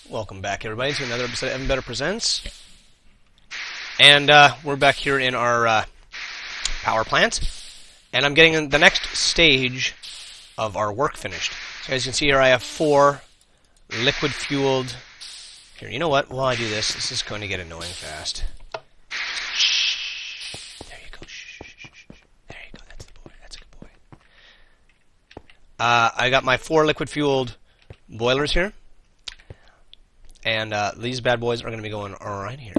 Welcome back, everybody, to another episode of Evan Better Presents. And we're back here in our power plant. And I'm getting the next stage of our work finished. So as you can see here, I have 4 liquid-fueled... Here, you know what? While I do this, this is going to get annoying fast. Shh. There you go. Shh. There you go. That's the boy. That's a good boy. I got my 4 liquid-fueled boilers here. And these bad boys are going to be going right here.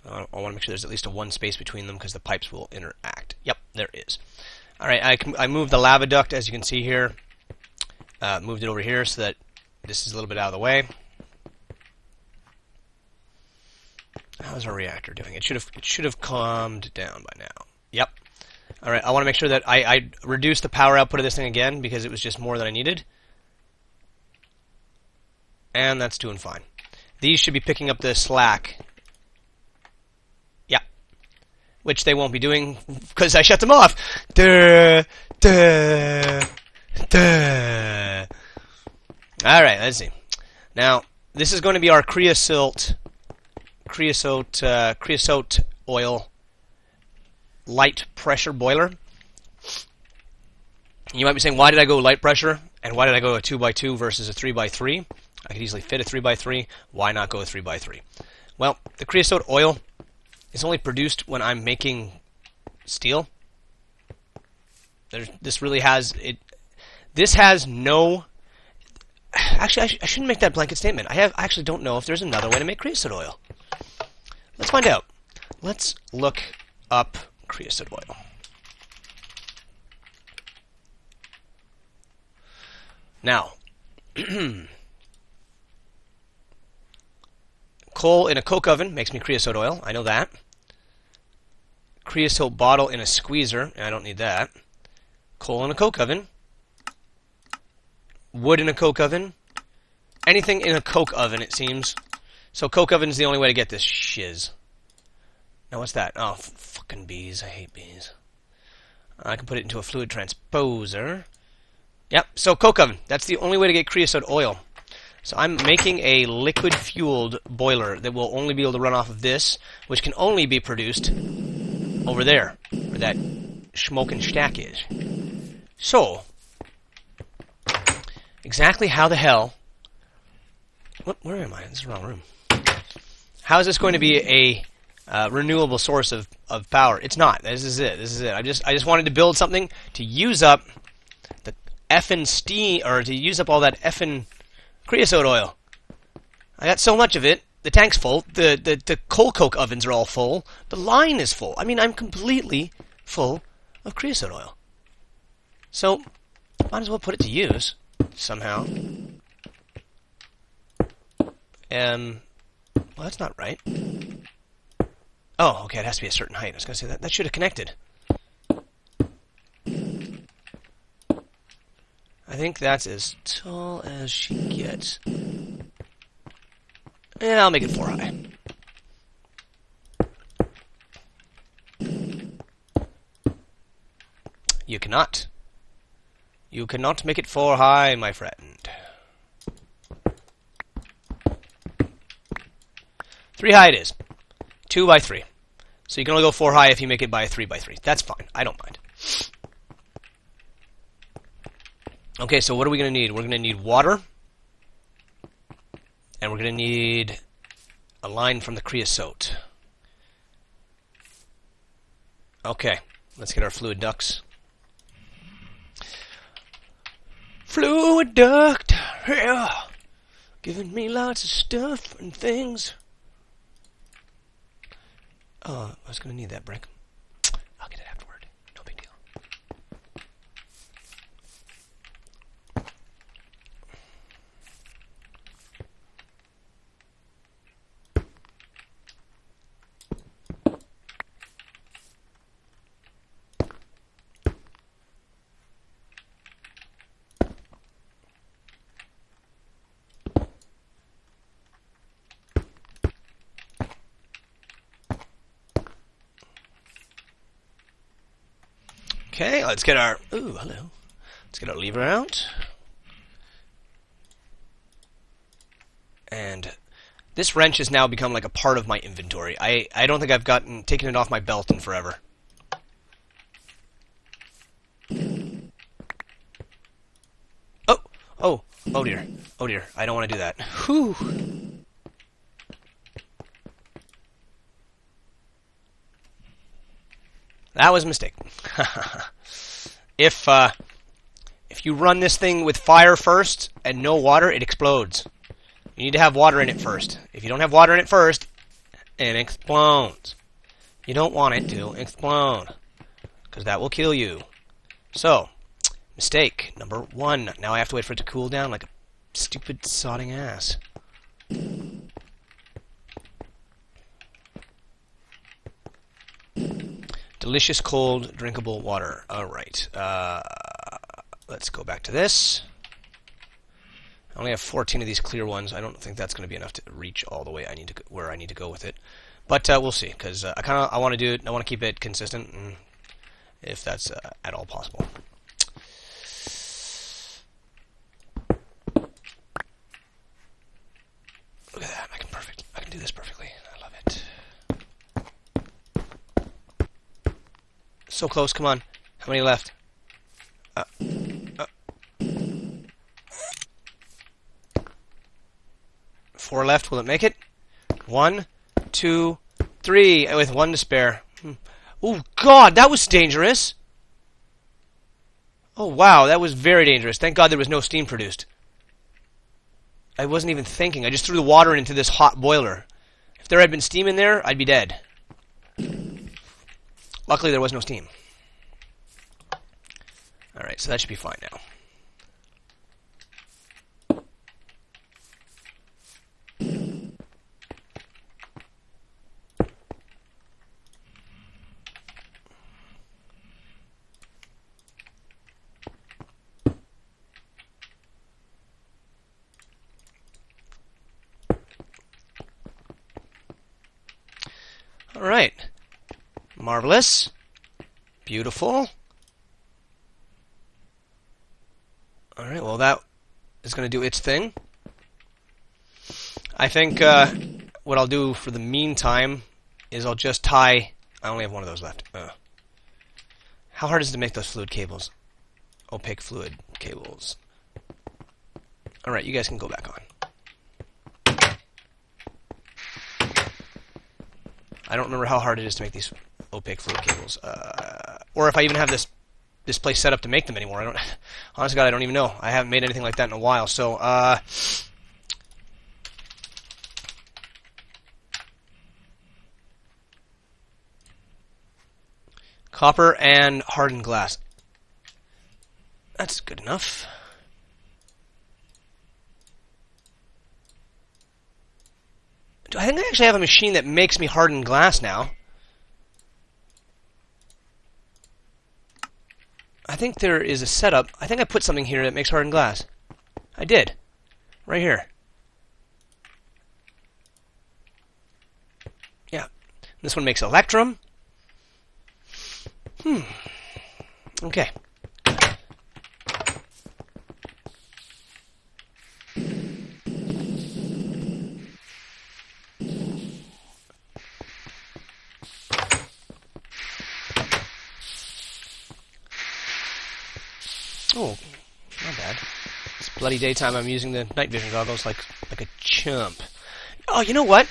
I want to make sure there's at least a 1 space between them because the pipes will interact. Yep, there is. All right, I moved the lava duct, as you can see here. Moved it over here so that this is a little bit out of the way. How's our reactor doing? It should have calmed down by now. Yep. All right, I want to make sure that I reduce the power output of this thing again because it was just more than I needed. And that's doing fine. These should be picking up the slack. Yeah. Which they won't be doing because I shut them off. Duh, duh, duh. All right, let's see. Now, this is going to be our creosote oil light pressure boiler. You might be saying, why did I go light pressure? And why did I go a 2x2 versus a 3x3? I could easily fit a 3x3. Why not go a 3x3? Well, the creosote oil is only produced when I'm making steel. This really has it. This has no. Actually, I shouldn't make that blanket statement. I actually don't know if there's another way to make creosote oil. Let's find out. Let's look up creosote oil. Now, coal in a coke oven makes me creosote oil. I know that. Creosote bottle in a squeezer. I don't need that. Coal in a coke oven. Wood in a coke oven. Anything in a coke oven, it seems. So coke oven is the only way to get this shiz. Now what's that? Oh, fucking bees. I hate bees. I can put it into a fluid transposer. Yep, so coke oven. That's the only way to get creosote oil. So I'm making a liquid-fueled boiler that will only be able to run off of this, which can only be produced over there, where that smoking stack is. So, exactly how the hell... Where am I? This is the wrong room. How is this going to be a renewable source of power? It's not. This is it. This is it. I just wanted to build something to use up the effing steam, or to use up all that effing creosote oil. I got so much of it. The tank's full. The coal coke ovens are all full. The line is full. I mean, I'm completely full of creosote oil. So, might as well put it to use somehow. Well, that's not right. Oh, okay, it has to be a certain height. I was going to say that should have connected. I think that's as tall as she gets. Yeah, I'll make it 4 high. You cannot. You cannot make it 4 high, my friend. 3 high it is. 2x3. So you can only go 4 high if you make it by a 3x3. That's fine. I don't mind. Okay, so what are we going to need? We're going to need water. And we're going to need a line from the creosote. Okay, let's get our fluid ducts. Fluid duct! Yeah. Giving me lots of stuff and things. Oh, I was going to need that brick. I'll get it afterward. No big deal. Okay, let's get our... Ooh, hello. Let's get our lever out. And this wrench has now become like a part of my inventory. I don't think I've taken it off my belt in forever. Oh dear. Oh dear. I don't want to do that. Whew. That was a mistake. If you run this thing with fire first and no water, it explodes. You need to have water in it first. If you don't have water in it first, it explodes. You don't want it to explode, because that will kill you. So, mistake number 1. Now I have to wait for it to cool down like a stupid sodding ass. Delicious, cold, drinkable water. Alright. Let's go back to this. I only have 14 of these clear ones. I don't think that's going to be enough to reach all the way where I need to go with it. But we'll see, because I want to do it. I want to keep it consistent, and if that's at all possible. Look at that! I can do this perfectly. I love it. So close! Come on. How many left? 4 left. Will it make it? 1, 2, 3. With 1 to spare. Oh, God, that was dangerous. Oh, wow, that was very dangerous. Thank God there was no steam produced. I wasn't even thinking. I just threw the water into this hot boiler. If there had been steam in there, I'd be dead. Luckily, there was no steam. Alright, so that should be fine now. Alright. Marvelous. Beautiful. Alright, well that is going to do its thing. I think what I'll do for the meantime is I'll just tie... I only have 1 of those left. How hard is it to make those fluid cables? Opaque fluid cables. Alright, you guys can go back on. I don't remember how hard it is to make these opaque fluid cables. Or if I even have this place set up to make them anymore. Honest to God, I don't even know. I haven't made anything like that in a while. So, copper and hardened glass. That's good enough. I think I actually have a machine that makes me hardened glass now. I think there is a setup. I think I put something here that makes hardened glass. I did. Right here. Yeah. This one makes electrum. Okay. Oh, not bad. It's bloody daytime. I'm using the night vision goggles like a chump. Oh, you know what?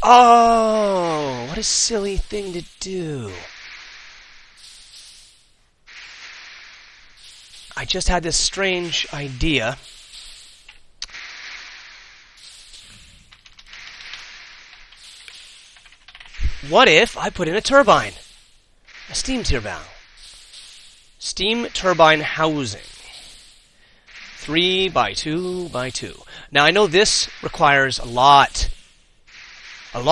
Oh, what a silly thing to do. I just had this strange idea. What if I put in a turbine? A steam turbine. Steam turbine housing. 3 by 2 by 2. Now I know this requires a lot of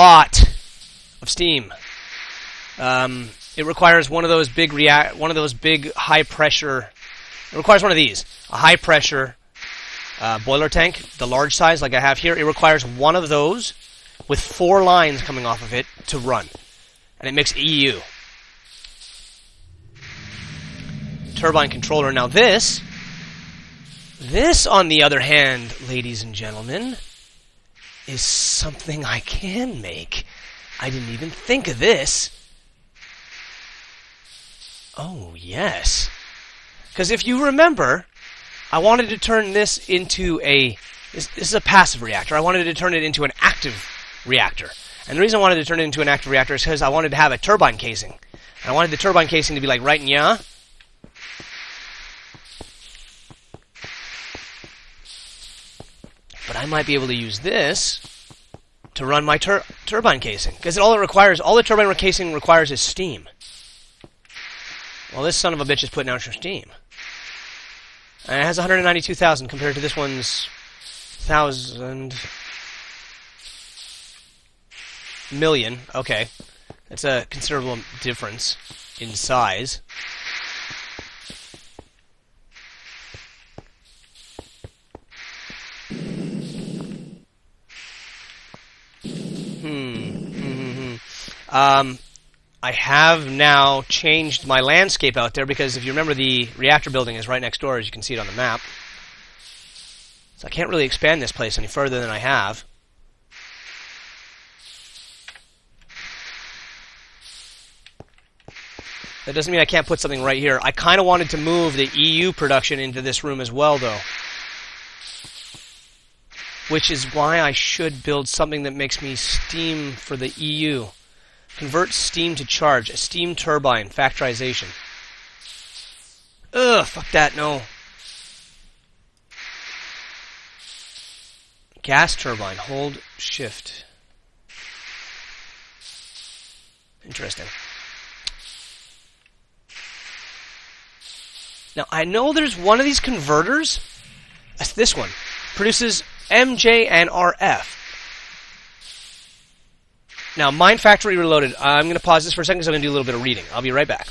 steam. It requires one of those big high pressure. It requires one of these, a high pressure boiler tank, the large size like I have here. It requires one of those with 4 lines coming off of it to run, and it makes EU. turbine controller. Now this, on the other hand, ladies and gentlemen, is something I can make. I didn't even think of this. Oh, yes. Because if you remember, I wanted to turn this into a... This is a passive reactor. I wanted to turn it into an active reactor. And the reason I wanted to turn it into an active reactor is because I wanted to have a turbine casing. And I wanted the turbine casing to be like right in ya. But I might be able to use this to run my turbine casing. Because all the turbine casing requires is steam. Well, this son of a bitch is putting out some steam. And it has 192,000 compared to this one's 1,000 million. Okay. That's a considerable difference in size. I have now changed my landscape out there because if you remember, the reactor building is right next door, as you can see it on the map. So I can't really expand this place any further than I have. That doesn't mean I can't put something right here. I kind of wanted to move the EU production into this room as well, though. Which is why I should build something that makes me steam for the EU. Convert steam to charge. A steam turbine. Factorization. Ugh, fuck that, no. Gas turbine. Hold shift. Interesting. Now, I know there's one of these converters. That's this one. Produces MJ and RF. Now, Mine Factory Reloaded. I'm going to pause this for a second because I'm going to do a little bit of reading. I'll be right back.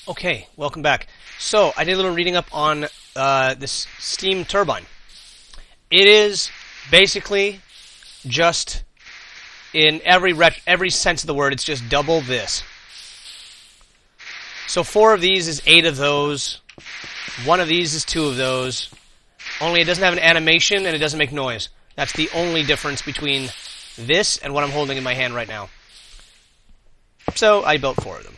Okay, welcome back. So, I did a little reading up on this steam turbine. It is basically just, in every sense of the word, it's just double this. So 4 of these is 8 of those. 1 of these is 2 of those. Only it doesn't have an animation and it doesn't make noise. That's the only difference between this and what I'm holding in my hand right now. So I built 4 of them.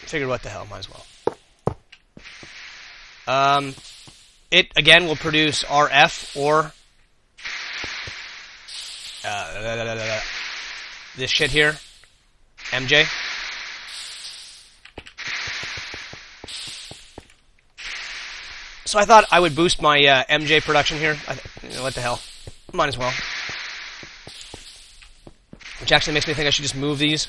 Figured what the hell, might as well. It, again, will produce RF or this shit here. MJ. So I thought I would boost my MJ production here. What the hell? Might as well. Which actually makes me think I should just move these.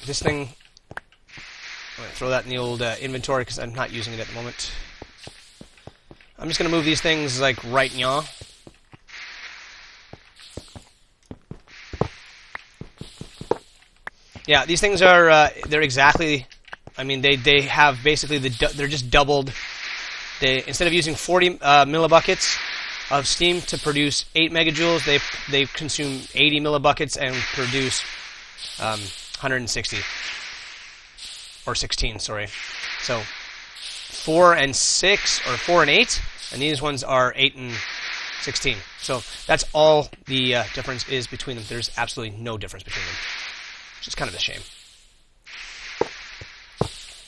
This thing... I'm going to throw that in the old inventory because I'm not using it at the moment. I'm just going to move these things like right now. Yeah, these things are... they're exactly... I mean, they have basically they're just doubled. Instead of using 40 millibuckets of steam to produce 8 megajoules, they consume 80 millibuckets and produce 160 or 16. Sorry. So 4 and 6 or 4 and 8, and these ones are 8 and 16. So that's all the difference is between them. There's absolutely no difference between them, which is kind of a shame.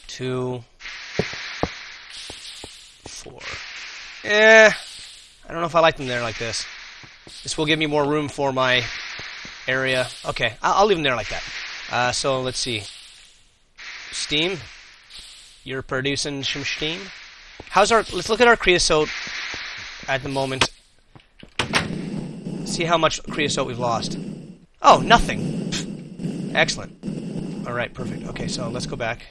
2, 4. I don't know if I like them there like this. This will give me more room for my area. Okay, I'll leave them there like that. So let's see. Steam. You're producing some steam. Let's look at our creosote at the moment. See how much creosote we've lost. Oh, nothing. Pfft. Excellent. All right, perfect. Okay, so let's go back.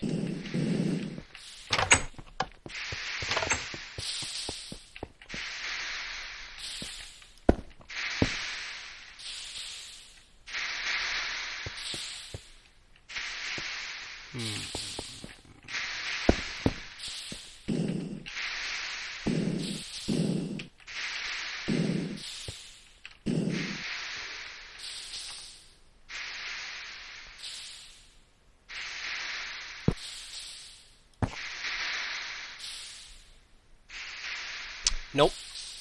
Nope.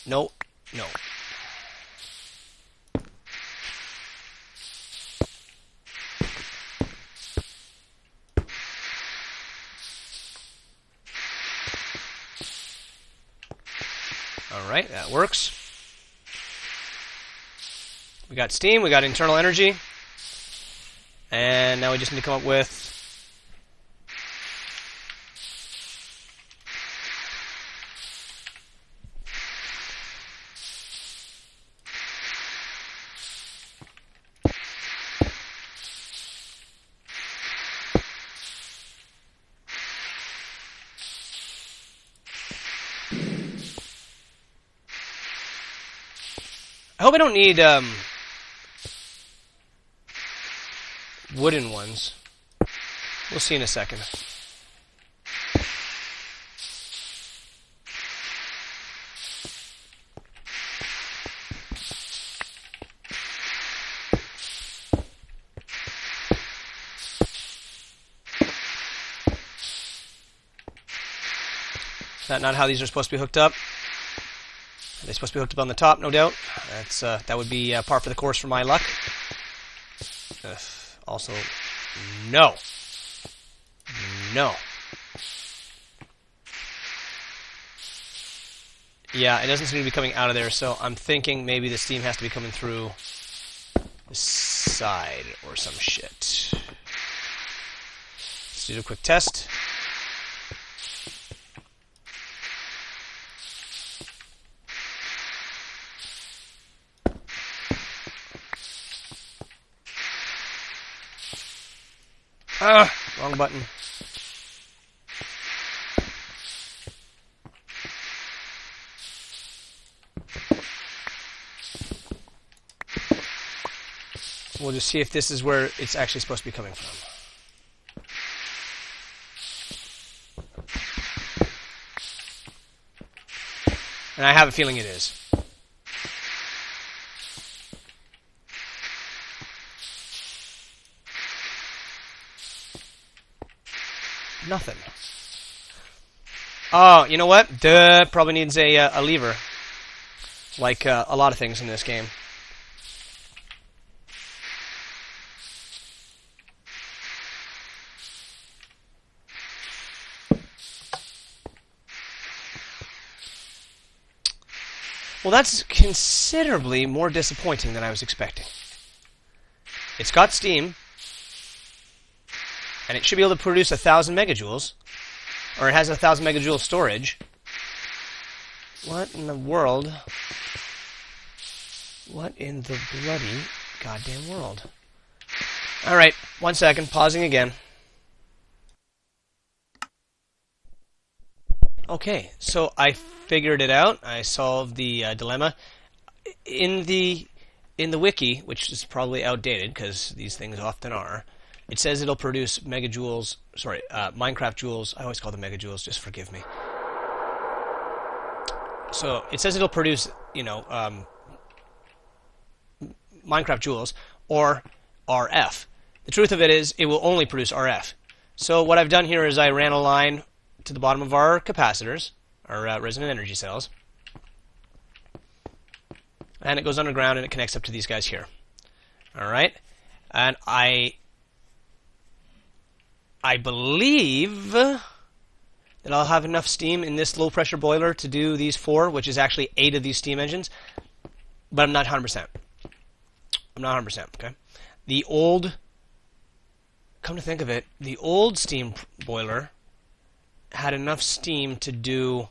No. No. Alright, that works. We got steam, we got internal energy. And now we just need to come up with... I hope I don't need wooden ones. We'll see in a second. Is that not how these are supposed to be hooked up? Are they supposed to be hooked up on the top? No doubt. That's that would be par for the course for my luck. Also, no. No. Yeah, it doesn't seem to be coming out of there, so I'm thinking maybe the steam has to be coming through the side or some shit. Let's do a quick test. Ah, wrong button. We'll just see if this is where it's actually supposed to be coming from. And I have a feeling it is. Nothing. Oh, you know what? Duh, probably needs a lever. Like a lot of things in this game. Well, that's considerably more disappointing than I was expecting. It's got steam. And it should be able to produce 1,000 megajoules. Or it has 1,000 megajoule storage. What in the world? What in the bloody goddamn world? Alright, 1 second, pausing again. Okay, so I figured it out. I solved the dilemma. In the wiki, which is probably outdated, because these things often are, it says it'll produce megajoules, sorry, Minecraft joules. I always call them megajoules, just forgive me. So it says it'll produce, you know, Minecraft joules or RF. The truth of it is it will only produce RF. So what I've done here is I ran a line to the bottom of our capacitors, our resonant energy cells, and it goes underground and it connects up to these guys here. All right, and I believe that I'll have enough steam in this low pressure boiler to do these 4, which is actually 8 of these steam engines, but I'm not 100%. I'm not 100%, okay? The old, come to think of it, the old steam boiler had enough steam to do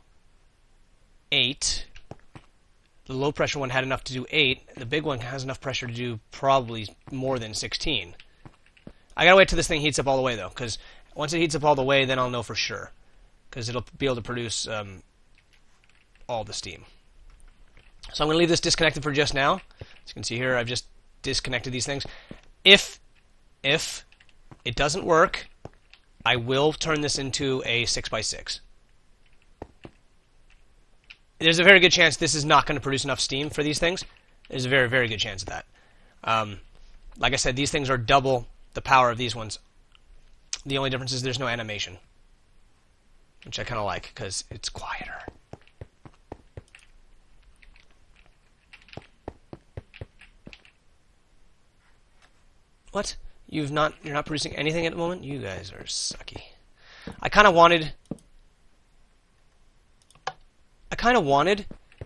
8. The low pressure one had enough to do 8. The big one has enough pressure to do probably more than 16. I gotta wait till this thing heats up all the way, though, because once it heats up all the way, then I'll know for sure. Because it'll be able to produce all the steam. So I'm going to leave this disconnected for just now. As you can see here, I've just disconnected these things. If it doesn't work, I will turn this into a 6x6. There's a very good chance this is not going to produce enough steam for these things. There's a very, very good chance of that. Like I said, these things are double the power of these ones. The only difference is there's no animation, which I kind of like because it's quieter. What? You're not producing anything at the moment? You guys are sucky. I kind of wanted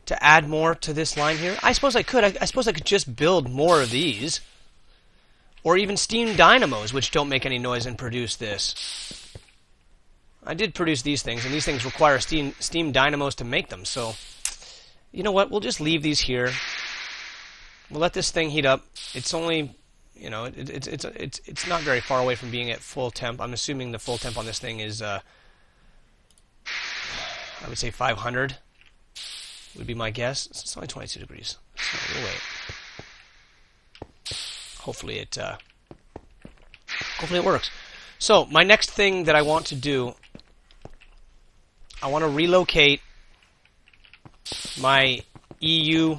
to add more to this line here. I suppose I could. I suppose I could just build more of these. Or even steam dynamos, which don't make any noise and produce this. I did produce these things, and these things require steam dynamos to make them, so... You know what? We'll just leave these here. We'll let this thing heat up. It's only, you know, it's not very far away from being at full temp. I'm assuming the full temp on this thing is, I would say 500 would be my guess. It's only 22 degrees. So we'll wait. Hopefully it works. So my next thing that I want to do, I want to relocate my EU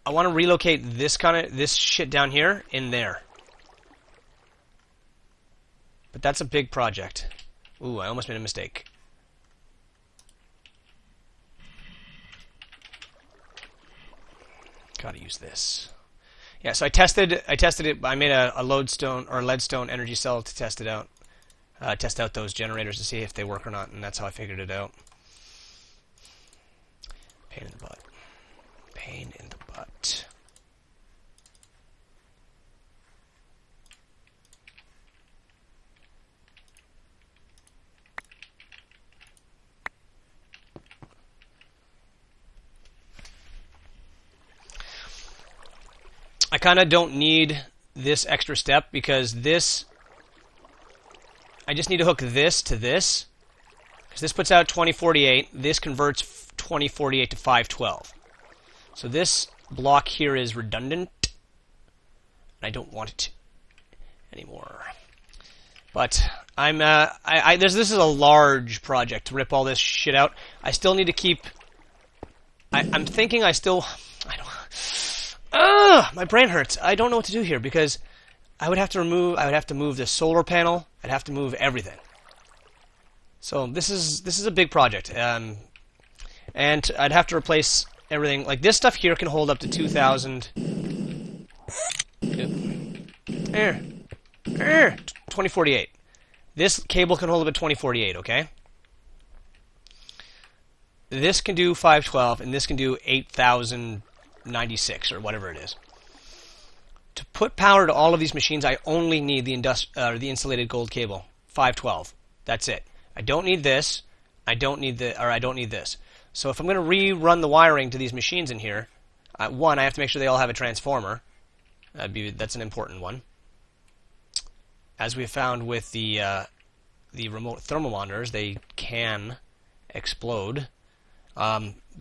I want to relocate this shit down here in there. But that's a big project. Ooh, I almost made a mistake. Gotta use this. Yeah, so I tested it. I made a lodestone or leadstone energy cell to test it out. Test out those generators to see if they work or not, and that's how I figured it out. Pain in the butt. Pain in the butt. I kind of don't need this extra step because this, I just need to hook this to this, because this puts out 2048. This converts 2048 to 512. So this block here is redundant, and I don't want it anymore. But this is a large project to rip all this shit out. I still need to keep. I'm thinking I don't. My brain hurts. I don't know what to do here because I would have to move the solar panel. I'd have to move everything. So this is a big project, and I'd have to replace everything. Like this stuff here can hold up to 2,000. 2048. This cable can hold up to 2048. Okay. This can do 512, and this can do 8,096 or whatever it is. To put power to all of these machines, I only need the insulated gold cable, 512. That's it. I don't need this. I don't need this. So if I'm going to rerun the wiring to these machines in here, one, I have to make sure they all have a transformer. That's an important one. As we found with the remote thermal monitors, they can explode.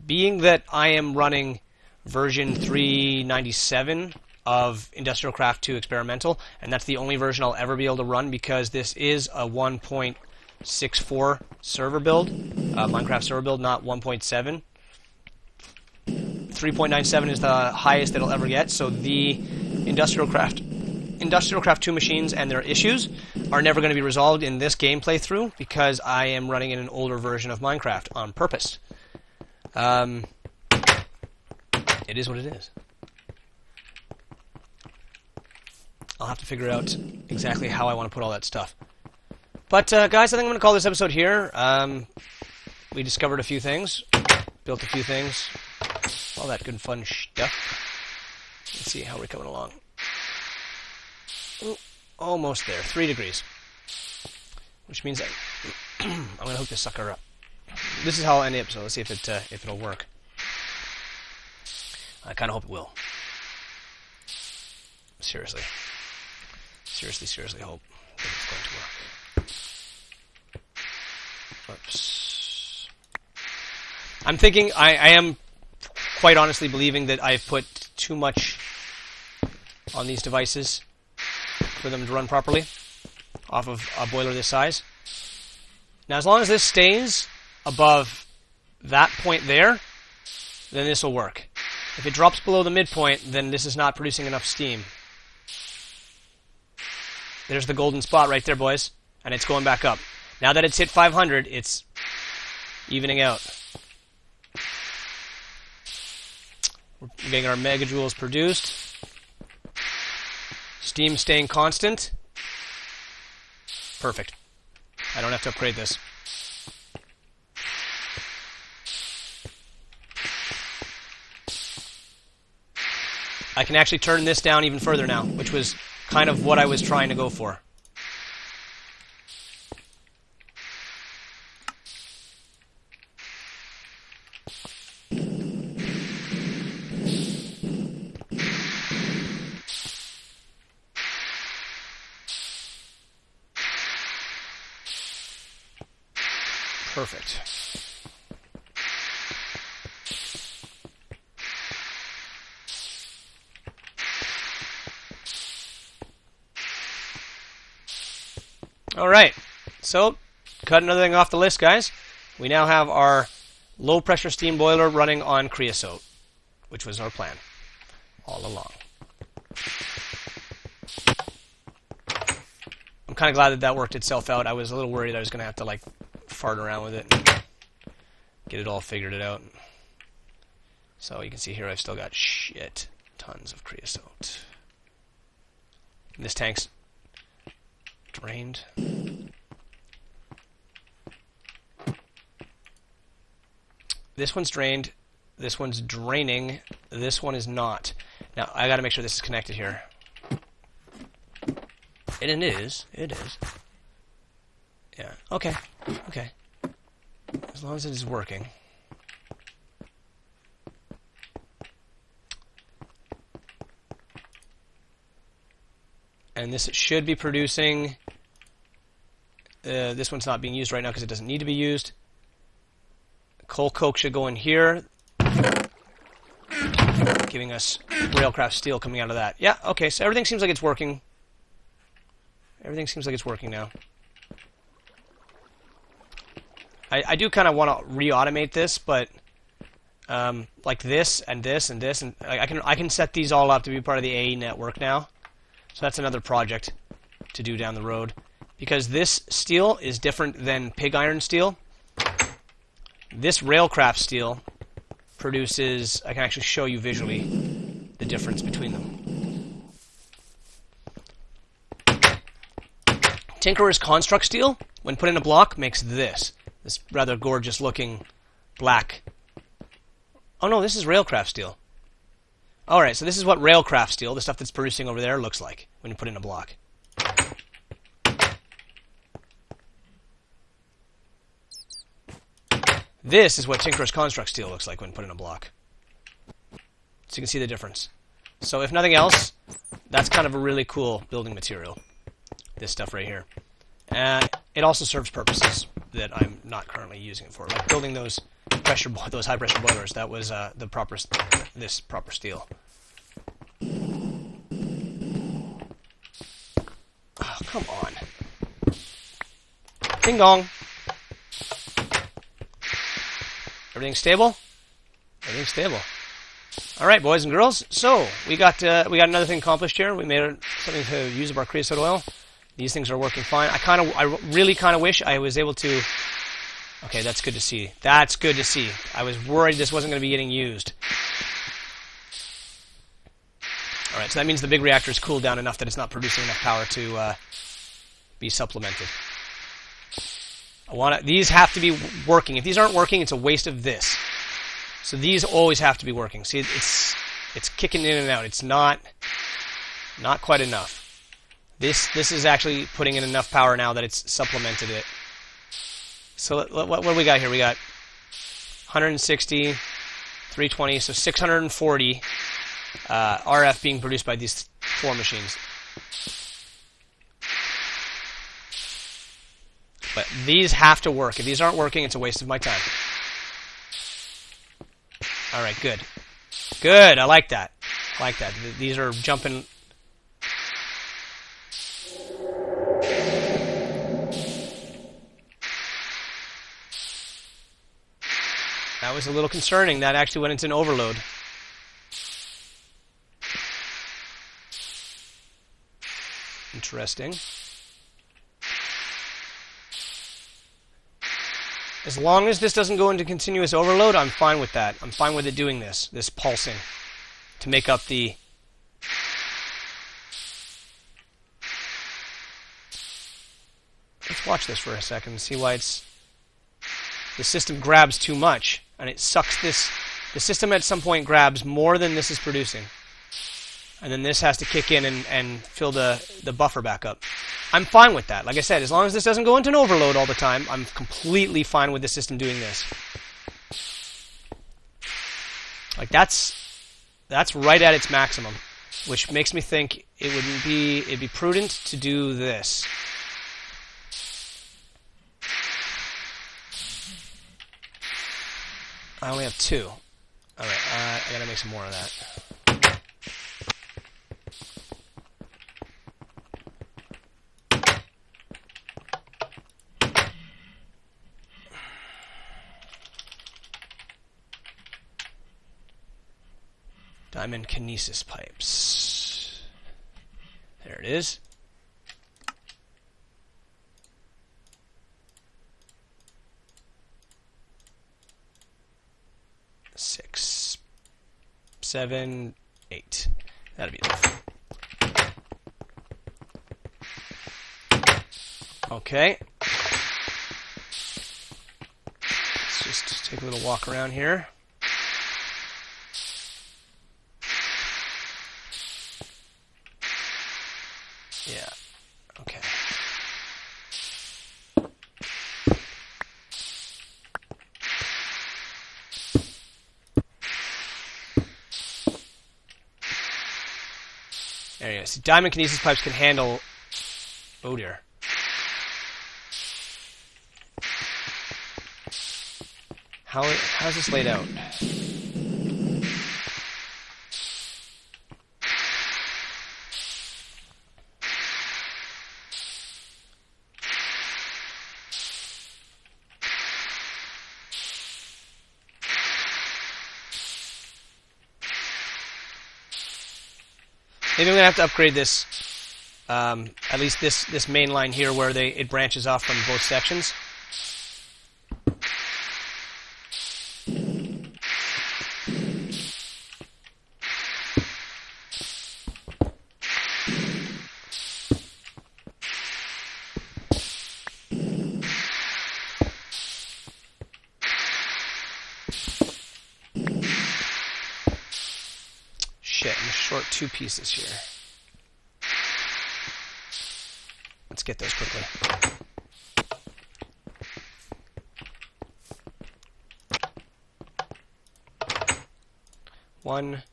Being that I am running version 397 of Industrial Craft 2 Experimental, and that's the only version I'll ever be able to run because this is a 1.64 server build, Minecraft server build, not 1.7. 3.97 is the highest it'll ever get, so the Industrial Craft 2 machines and their issues are never going to be resolved in this game playthrough because I am running in an older version of Minecraft on purpose. It is what it is. I'll have to figure out exactly how I want to put all that stuff. But, guys, I think I'm going to call this episode here. We discovered a few things, built a few things, all that good fun stuff. Let's see how we're coming along. Ooh, almost there, 3 degrees. Which means that I'm going to hook this sucker up. This is how I'll end the episode. Let's see if it'll work. I kind of hope it will. Seriously hope that it's going to work. Oops. I'm thinking, I am quite honestly believing that I've put too much on these devices for them to run properly off of a boiler this size. Now, as long as this stays above that point there, then this will work. If it drops below the midpoint, then this is not producing enough steam. There's the golden spot right there, boys, and it's going back up. Now that it's hit 500, it's evening out. We're getting our megajoules produced. Steam staying constant. Perfect. I don't have to upgrade this. I can actually turn this down even further now, which was kind of what I was trying to go for. Perfect. All right, so cut another thing off the list, guys. We now have our low-pressure steam boiler running on creosote, which was our plan all along. I'm kind of glad that that worked itself out. I was a little worried I was going to have to like fart around with it and get it all figured out. So you can see here I've still got shit tons of creosote. This tank's drained. This one's drained. This one's draining. This one is not. Now, I got to make sure this is connected here. And it is. It is. Yeah. Okay. Okay. As long as it is working. And this should be producing. This one's not being used right now because it doesn't need to be used. Coal coke should go in here, giving us railcraft steel coming out of that. Yeah, okay, so everything seems like it's working. Everything seems like it's working now. I do kind of want to re-automate this, but like this and this and this, and I can set these all up to be part of the AE network now. So that's another project to do down the road. Because this steel is different than pig iron steel. This railcraft steel produces, I can actually show you visually the difference between them. Tinkerer's construct steel, when put in a block, makes this rather gorgeous looking black. Oh no, this is railcraft steel. Alright, so this is what railcraft steel, the stuff that's producing over there, looks like when you put in a block. This is what Tinkerer's Construct steel looks like when put in a block. So you can see the difference. So if nothing else, that's kind of a really cool building material. This stuff right here. It also serves purposes that I'm not currently using it for, like building those high pressure boilers. That was this proper steel. Oh, come on. Ding dong. Everything's stable? Everything's stable. All right, boys and girls. So we got another thing accomplished here. We made something to use of our creosote oil. These things are working fine. I really kind of wish I was able to. Okay, that's good to see. That's good to see. I was worried this wasn't going to be getting used. All right, so that means the big reactor is cooled down enough that it's not producing enough power to be supplemented. These have to be working. If these aren't working, it's a waste of this. So these always have to be working. See, it's kicking in and out. It's not quite enough. This is actually putting in enough power now that it's supplemented it. So what do we got here? We got 160, 320, so 640 RF being produced by these 4 machines. But these have to work. If these aren't working, it's a waste of my time. All right, good. Good, I like that. I like that. These are jumping. That was a little concerning. That actually went into an overload. Interesting. As long as this doesn't go into continuous overload, I'm fine with that. I'm fine with it doing this pulsing, to make up the... Let's watch this for a second and see why it's... The system grabs too much, and it sucks this... The system at some point grabs more than this is producing. And then this has to kick in and fill the buffer back up. I'm fine with that. Like I said, as long as this doesn't go into an overload all the time, I'm completely fine with the system doing this. Like that's right at its maximum, which makes me think it'd be prudent to do this. I only have 2. All right, I gotta make some more of that. Diamond kinesis pipes. There it is. Six, 7, 8. That'll be enough. Okay. Let's just take a little walk around here. Yeah. Okay. There you go. See, diamond kinesis pipes can handle... Oh dear. How's this laid out? Maybe I'm going to have to upgrade this, at least this main line here where it branches off from both sections. Shit, I'm short 2 pieces here. Let's get those quickly. One,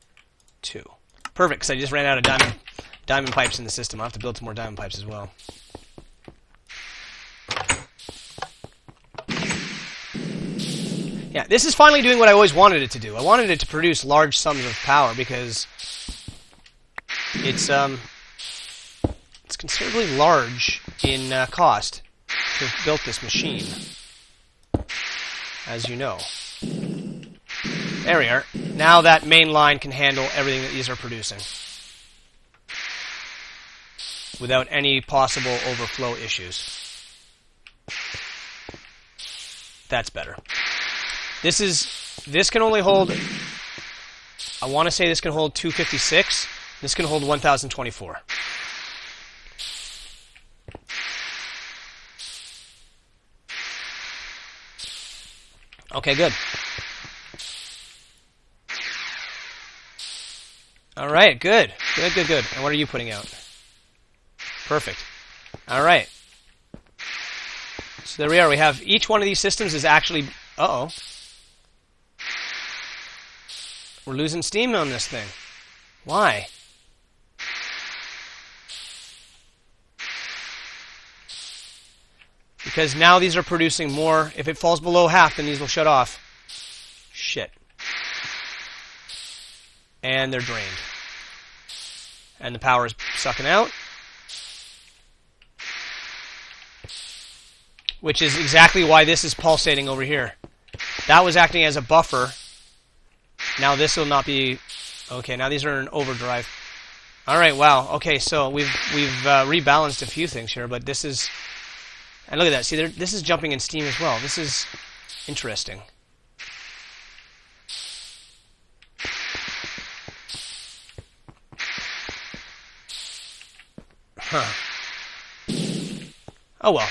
2. Perfect, because I just ran out of diamond pipes in the system. I'll have to build some more diamond pipes as well. Yeah, this is finally doing what I always wanted it to do. I wanted it to produce large sums of power because it's considerably large in cost to have built this machine, as you know. There we are. Now that main line can handle everything that these are producing without any possible overflow issues. That's better. This can only hold, I want to say this can hold 256. This can hold 1024. Okay, good. All right, good. Good. And what are you putting out? Perfect. All right. So there we are. We have each one of these systems is actually... Uh-oh. We're losing steam on this thing. Why? Because now these are producing more. If it falls below half, then these will shut off. Shit. And they're drained. And the power is sucking out. Which is exactly why this is pulsating over here. That was acting as a buffer. Now this will not be... Okay, now these are in overdrive. Alright, wow. Okay, so we've rebalanced a few things here, but this is... And look at that. See, this is jumping in steam as well. This is Interesting. Huh. Oh well.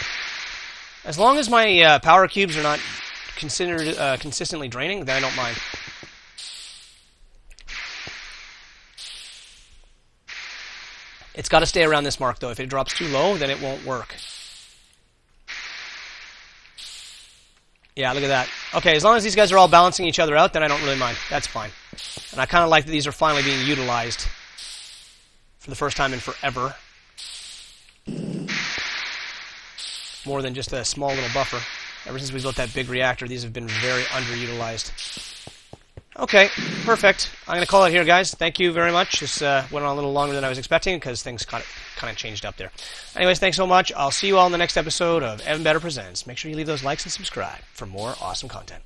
As long as my power cubes are not considered consistently draining, then I don't mind. It's got to stay around this mark, though. If it drops too low, then it won't work. Yeah, look at that. Okay, as long as these guys are all balancing each other out, then I don't really mind. That's fine. And I kind of like that these are finally being utilized for the first time in forever. More than just a small little buffer. Ever since we built that big reactor, these have been very underutilized. Okay, perfect. I'm going to call it here, guys. Thank you very much. This went on a little longer than I was expecting because things kind of changed up there. Anyways, thanks so much. I'll see you all in the next episode of Evan Better Presents. Make sure you leave those likes and subscribe for more awesome content.